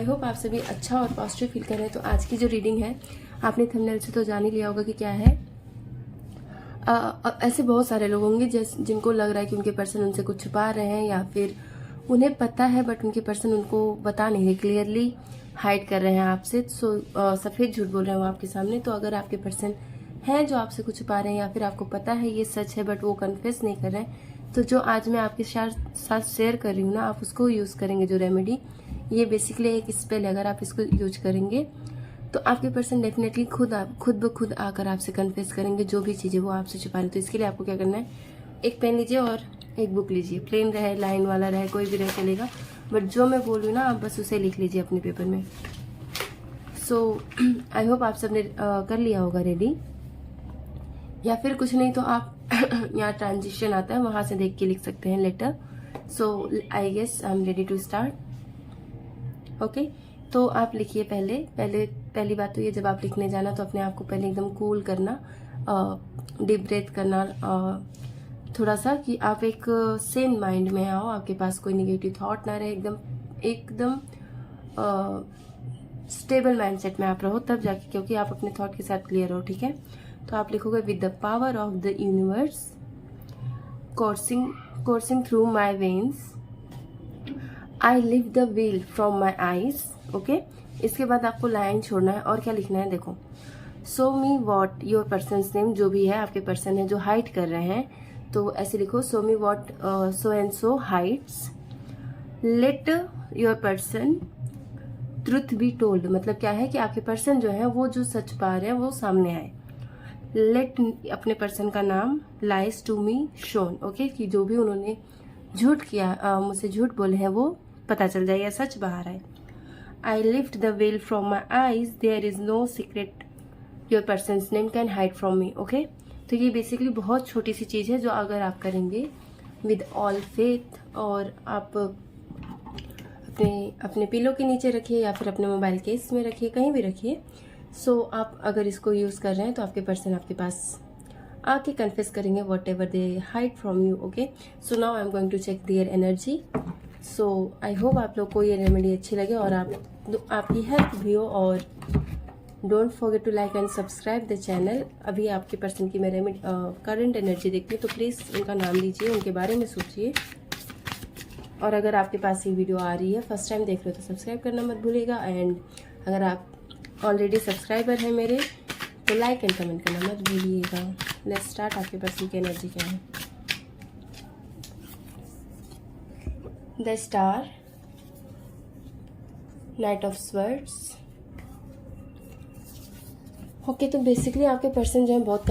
आई hope आप सभी अच्छा और पॉजिटिव फील कर रहे हैं। तो आज की जो रीडिंग है आपने थंबनेल से तो जान ही लिया होगा कि क्या है। ऐसे बहुत सारे लोग होंगे जिनको लग रहा है कि उनके पर्सन उनसे कुछ छुपा रहे हैं, या फिर उन्हें पता है बट उनके पर्सन उनको बता नहीं रहे, क्लियरली हाइड कर रहे हैं आपसे। सफ़ेद झूठ बोल रहे हैं वो आपके सामने। तो अगर आपके पर्सन हैं जो आपसे कुछ छुपा रहे हैं, या फिर आपको पता है ये सच है बट वो कन्फेस नहीं कर रहे हैं, तो जो आज मैं आपके साथ शेयर कर रही हूँ ना, आप उसको यूज़ करेंगे। जो रेमेडी, ये बेसिकली एक स्पेल है। अगर आप इसको यूज करेंगे तो आपके पर्सन डेफिनेटली खुद ब खुद आकर आपसे कन्फेस करेंगे जो भी चीज़ें वो आपसे छुपा रहे हैं। तो इसके लिए आपको क्या करना है, एक पेन लीजिए और एक बुक लीजिए। प्लेन रहे, लाइन वाला रहे, कोई भी रहे चलेगा, बट जो मैं बोल रही हूँ ना आप बस उसे लिख लीजिए अपने पेपर में। आई होप आप सबने कर लिया होगा रेडी, या फिर कुछ नहीं तो आप यहाँ ट्रांजिशन आता है वहां से देख के लिख सकते हैं letter. I guess I'm ready to start. Okay, तो आप लिखिए। पहली बात तो ये, जब आप लिखने जाना तो अपने आप को पहले एकदम कूल करना, डीप ब्रेथ करना, थोड़ा सा कि आप एक सेन माइंड में आओ, आपके पास कोई निगेटिव थॉट ना रहे, एकदम स्टेबल माइंडसेट में आप रहो, तब जाके, क्योंकि आप अपने थॉट के साथ क्लियर हो। ठीक है, तो आप लिखोगे with the power of the universe coursing through my veins, I lift the veil from my eyes। Okay, इसके बाद आपको लाइन छोड़ना है और क्या लिखना है, देखो। Show me what your person name, जो भी है आपके पर्सन है जो हाइड कर रहे हैं, तो ऐसे लिखो, show me what so and so hides, let your person truth be told. मतलब क्या है कि आपके पर्सन जो है वो जो सच पा रहे हैं वो सामने आए। लेट अपने पर्सन का नाम lies to me shown. Okay, कि जो भी उन्होंने झूठ किया, मुझसे झूठ बोले हैं, वो पता चल जाए या सच बाहर आए। I lift the veil from my eyes, there is no secret your person name can hide from me. Okay, तो ये बेसिकली बहुत छोटी सी चीज़ है जो अगर आप करेंगे विद ऑल फेथ, और आप अपने पिलो के नीचे रखिए या फिर अपने मोबाइल केस में रखिए, कहीं भी रखिए। आप अगर इसको यूज़ कर रहे हैं तो आपके पर्सन आपके पास आके कन्फेस करेंगे whatever they hide from you. Okay, so now I'm going to check their energy. I hope आप लोग को ये रेमेडी अच्छी लगे और आपकी हेल्प भी हो। और don't forget to like and subscribe the channel. अभी आपके पर्सन की मैं करंट एनर्जी देखती हूँ, तो प्लीज़ उनका नाम लीजिए, उनके बारे में सोचिए। और अगर आपके पास ये वीडियो आ रही है, फर्स्ट टाइम देख रहे हो, तो सब्सक्राइब करना मत भूलिएगा। एंड अगर आप ऑलरेडी सब्सक्राइबर हैं मेरे, तो लाइक एंड कमेंट करना मत भूलिएगा। Let's start. आपके पर्सन की एनर्जी क्या है? The star, night of swords. Okay, तो बेसिकली आपके पर्सन जो है बहुत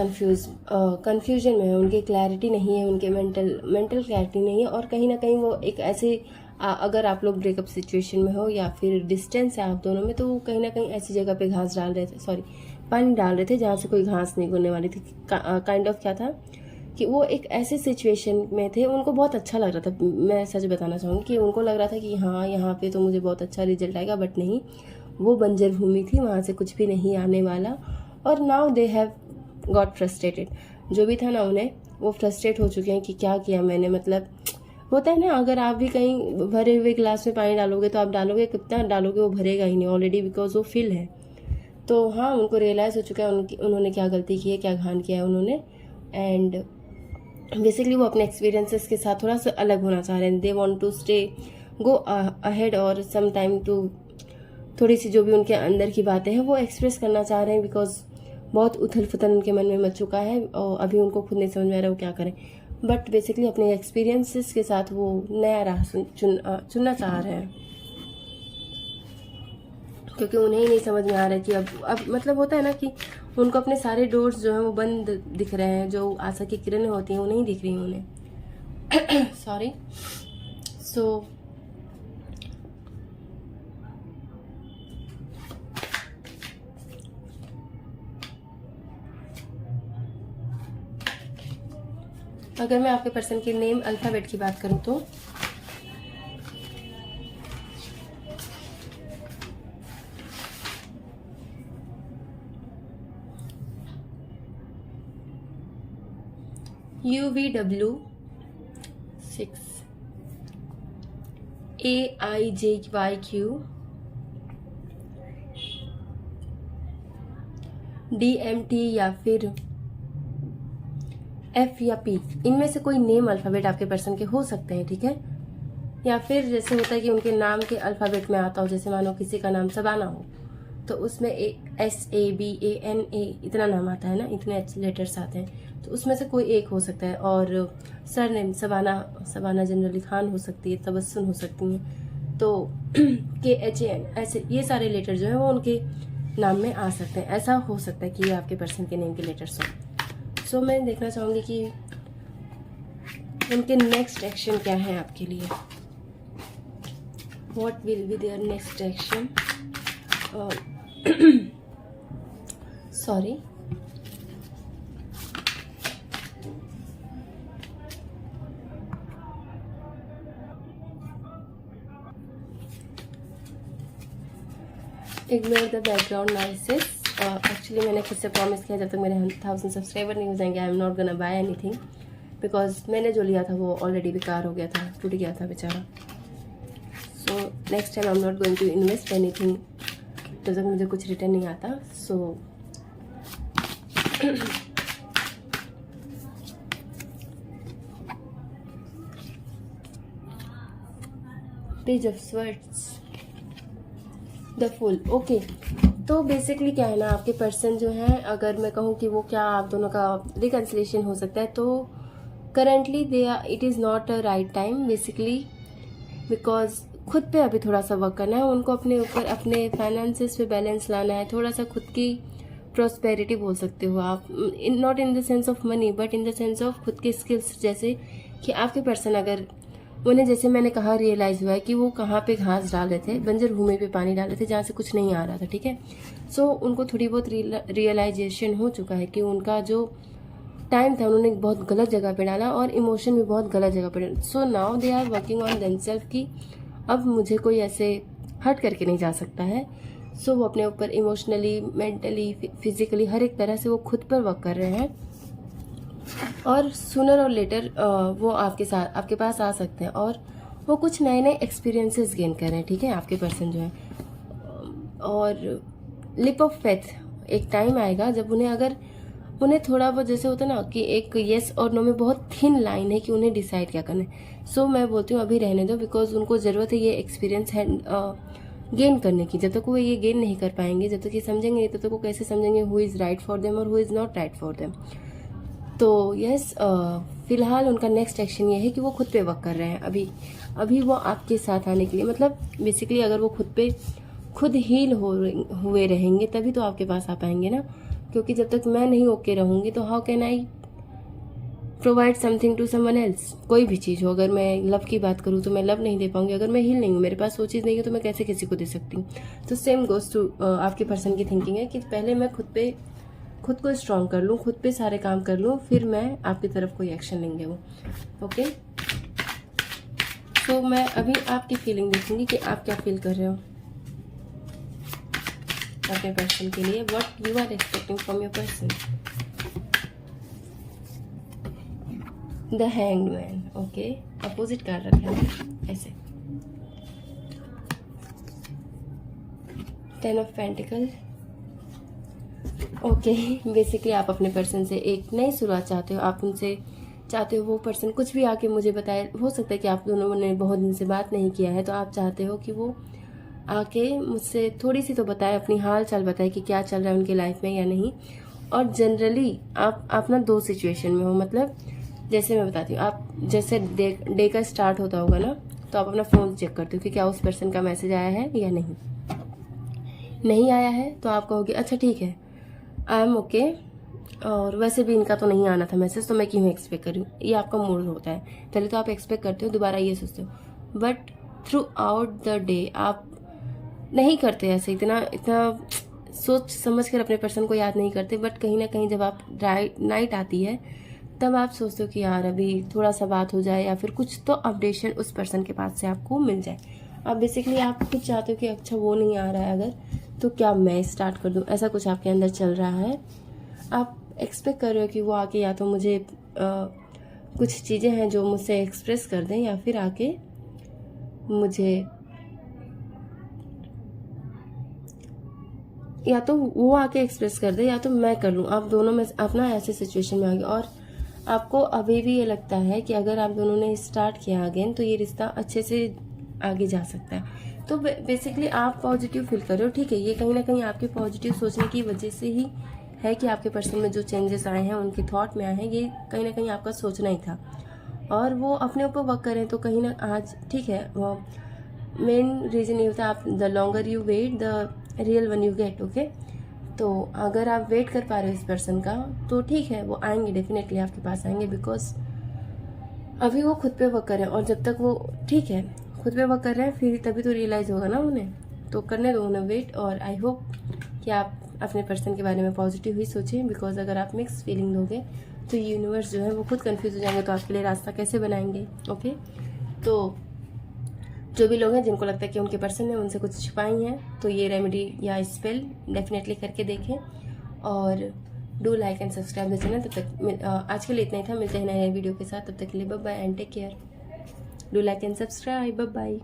कंफ्यूजन में है, उनकी क्लैरिटी नहीं है, उनके मेंटल क्लैरिटी नहीं है। और कहीं ना कहीं वो एक ऐसे अगर आप लोग ब्रेकअप सिचुएशन में हो या फिर डिस्टेंस है आप दोनों में, तो वो कहीं ना कहीं ऐसी जगह पे पानी डाल रहे थे जहाँ से कोई घास नहीं उगने वाली थी। काइंड ऑफ क्या था कि वो एक ऐसे सिचुएशन में थे, उनको बहुत अच्छा लग रहा था। मैं सच बताना चाहूँगी कि उनको लग रहा था कि हाँ, यहाँ पे तो मुझे बहुत अच्छा रिजल्ट आएगा, बट नहीं, वो बंजर भूमि थी, वहाँ से कुछ भी नहीं आने वाला। और now they have got frustrated. जो भी था ना, उन्हें वो फ्रस्ट्रेट हो चुके हैं कि क्या किया मैंने। मतलब होता है ना, अगर आप भी कहीं भरे हुए गिलास में पानी डालोगे तो आप डालोगे, कितना डालोगे, वो भरेगा ही नहीं ऑलरेडी, बिकॉज वो फिल है। तो हाँ, उनको रियलाइज़ हो चुका है उन्होंने क्या गलती की है, क्या घान किया है उन्होंने। एंड बेसिकली वो अपने एक्सपीरियंसेस के साथ थोड़ा सा अलग होना चाह रहे हैं। They want to stay go ahead, और सम टाइम टू थोड़ी सी जो भी उनके अंदर की बातें हैं वो एक्सप्रेस करना चाह रहे हैं, बिकॉज बहुत उथल पुथल उनके मन में मच चुका है और अभी उनको खुद नहीं समझ में आ रहा वो क्या करें। बट बेसिकली अपने एक्सपीरियंसेस के साथ वो नया राह चुनना चाह रहे हैं, क्योंकि उन्हें ही नहीं समझ में आ रहा है कि अब मतलब होता है ना कि उनको अपने सारे डोर्स जो हैं वो बंद दिख रहे हैं, जो आशा की किरणें होती हैं वो नहीं दिख रही हैं उन्हें। सॉरी। अगर मैं आपके पर्सन के नेम अल्फ़ाबेट की बात करूं तो UVW6, AIJYQ, DMT या फिर F या P, इनमें से कोई नेम अल्फ़ाबेट आपके पर्सन के हो सकते हैं, ठीक है। या फिर जैसे होता है कि उनके नाम के अल्फ़ाबेट में आता हो, जैसे मानो किसी का नाम शबाना हो तो उसमें SABANA इतना नाम आता है ना, इतने लेटर्स आते हैं, तो उसमें से कोई एक हो सकता है। और sir name Shabana generally Khan हो सकती है, तबस्सुम हो सकती हैं, तो KHAN, ऐसे ये सारे लेटर जो हैं वो उनके नाम में आ सकते हैं। ऐसा हो सकता है कि ये आपके पर्सन के नेम के लेटर्स हों। सो मैं देखना चाहूँगी कि उनके नेक्स्ट एक्शन क्या है आपके लिए। What will be their next action? Sorry. Ignore the background noises. Actually मैंने खुद से प्रॉमिस किया जब तक मेरे 1000 सब्सक्राइबर नहीं हो जाएंगे I am not gonna buy anything, because मैंने जो लिया था वो ऑलरेडी बेकार हो गया था, टूट गया था बेचारा। So next time I'm not going to invest anything जब तक मुझे कुछ रिटर्न नहीं आता। So page of swords, the fool. Okay, तो बेसिकली क्या है ना, आपके पर्सन जो है, अगर मैं कहूँ कि वो क्या आप दोनों का रिकन्सिलेशन हो सकता है, तो currently it is not a right time basically, because खुद पे अभी थोड़ा सा वर्क करना है उनको, अपने ऊपर अपने फाइनेंसेस पे बैलेंस लाना है, थोड़ा सा खुद की प्रॉस्पेरिटी बोल सकते हो आप, not in the sense of money but in the sense of खुद के स्किल्स। जैसे कि आपके पर्सन अगर उन्हें, जैसे मैंने कहा, रियलाइज़ हुआ है कि वो कहाँ पे घास डाल रहे थे, बंजर भूमि पे पानी डाल रहे थे जहाँ से कुछ नहीं आ रहा था, ठीक है। सो उनको थोड़ी बहुत रियलाइजेशन हो चुका है कि उनका जो टाइम था उन्होंने बहुत गलत जगह पे डाला और इमोशन भी बहुत गलत जगह पे डाला। So now they are working on themselves कि अब मुझे कोई ऐसे हट करके नहीं जा सकता है। सो वो अपने ऊपर इमोशनली, मेंटली, फिजिकली हर एक तरह से वो खुद पर वर्क कर रहे हैं, और सूनर और लेटर वो आपके पास आ सकते हैं, और वो कुछ नए नए एक्सपीरियंसेस गेन कर रहे हैं, ठीक है, आपके पर्सन जो है। और लिप ऑफ फेथ, एक टाइम आएगा जब उन्हें थोड़ा बहुत, जैसे होता है ना कि एक येस और नो में बहुत थिन लाइन है कि उन्हें डिसाइड क्या करना है। सो मैं बोलती हूँ अभी रहने दो, बिकॉज उनको ज़रूरत है ये एक्सपीरियंस है गेन करने की। जब तक वो ये गेन नहीं कर पाएंगे, जब तक ये समझेंगे नहीं, तब तक वो कैसे समझेंगे who is right for them और who is not right for them. तो यस, फिलहाल उनका नेक्स्ट एक्शन ये है कि वो खुद पे वर्क कर रहे हैं अभी वो आपके साथ आने के लिए, मतलब बेसिकली अगर वो खुद हील हुए रहेंगे तभी तो आपके पास आ पाएंगे ना, क्योंकि जब तक मैं नहीं ओके रहूँगी तो how can I provide something to someone else. कोई भी चीज़ हो, अगर मैं लव की बात करूँ तो मैं लव नहीं दे पाऊंगी, अगर मैं हील नहीं हूँ, मेरे पास वो चीज़ नहीं है, तो मैं कैसे किसी को दे सकती हूँ। तो सेम गोज टू आपके पर्सन की थिंकिंग है कि पहले मैं खुद को स्ट्रॉन्ग कर लूँ, खुद पे सारे काम कर लूँ, फिर मैं आपकी तरफ कोई एक्शन लेंगे वो। ओके, तो मैं अभी आपकी फीलिंग देखूंगी कि आप क्या फील कर रहे हो अपने पर्सन के लिए, what you are expecting from your person. The hanged man, okay, opposite card रखा है ऐसे। 10 ऑफ पेंटिकल, ओके, बेसिकली आप अपने पर्सन से एक नई शुरुआत चाहते हो, आप उनसे चाहते हो वो पर्सन कुछ भी आके मुझे बताए। हो सकता है कि आप दोनों ने बहुत दिन से बात नहीं किया है, तो आप चाहते हो कि वो आके मुझसे थोड़ी सी तो बताए, अपनी हाल चाल बताए कि क्या चल रहा है उनकी लाइफ में या नहीं। और जनरली आप ना 2 सिचुएशन में हो, मतलब जैसे मैं बताती हूँ, आप जैसे डे का स्टार्ट होता होगा ना, तो आप अपना फ़ोन चेक करते हो कि क्या उस पर्सन का मैसेज आया है या नहीं आया है, तो आप कहोगे अच्छा ठीक है, आई एम ओके, और वैसे भी इनका तो नहीं आना था मैसेज, तो मैं क्यों एक्सपेक्ट करूँ। ये आपका मूड होता है, पहले तो आप एक्सपेक्ट करते हो, दोबारा ये सोचते हो, but through out the day आप नहीं करते ऐसे, इतना सोच समझ कर अपने पर्सन को याद नहीं करते। बट कहीं ना कहीं जब आप नाइट आती है तब आप सोचते हो कि यार अभी थोड़ा सा बात हो जाए, या फिर कुछ तो अपडेशन उस पर्सन के पास से आपको मिल जाए। आप बेसिकली आप कुछ चाहते हो कि अच्छा वो नहीं आ रहा है अगर, तो क्या मैं स्टार्ट कर दूं, ऐसा कुछ आपके अंदर चल रहा है। आप एक्सपेक्ट कर रहे हो कि वो आके या तो मुझे कुछ चीज़ें हैं जो मुझसे एक्सप्रेस कर दें, या फिर आके मुझे या तो वो आके एक्सप्रेस कर दे या तो मैं कर लूँ, आप दोनों में अपना ऐसे सिचुएशन में आ गए और आपको अभी भी ये लगता है कि अगर आप दोनों ने स्टार्ट किया अगेन तो ये रिश्ता अच्छे से आगे जा सकता है। तो बेसिकली आप पॉजिटिव फील कर रहे हो, ठीक है। ये कहीं ना कहीं आपके पॉजिटिव सोचने की वजह से ही है कि आपके पर्सन में जो चेंजेस आए हैं, उनके थॉट में आए हैं, ये कहीं ना कहीं आपका सोचना ही था और वो अपने ऊपर वर्क करें तो कहीं ना आज ठीक है। वो मेन रीज़न ये होता है, आप the longer you wait the real one you get, okay. तो अगर आप वेट कर पा रहे हो इस पर्सन का तो ठीक है, वो आएंगे, डेफिनेटली आपके पास आएंगे, बिकॉज अभी वो खुद पे वर्क कर रहे हैं और जब तक वो ठीक है खुद पे वर्क कर रहे हैं फिर तभी तो रियलाइज़ होगा ना उन्हें, तो करने दो उन्हें वेट। और आई होप कि आप अपने पर्सन के बारे में पॉजिटिव ही सोचें, बिकॉज अगर आप मिक्स फीलिंग दोगे तो यूनिवर्स जो है वो खुद कंफ्यूज हो जाएंगे, तो आपके लिए रास्ता कैसे बनाएंगे, ओके। तो जो भी लोग हैं जिनको लगता है कि उनके पर्सन ने उनसे कुछ छिपाई हैं तो ये रेमेडी या स्पेल डेफिनेटली करके देखें और do like and subscribe the channel. तब तक आज के लिए इतना ही था, मिलते हैं नए वीडियो के साथ, तब तक के लिए bye bye and take care. Do like and subscribe, bye bye.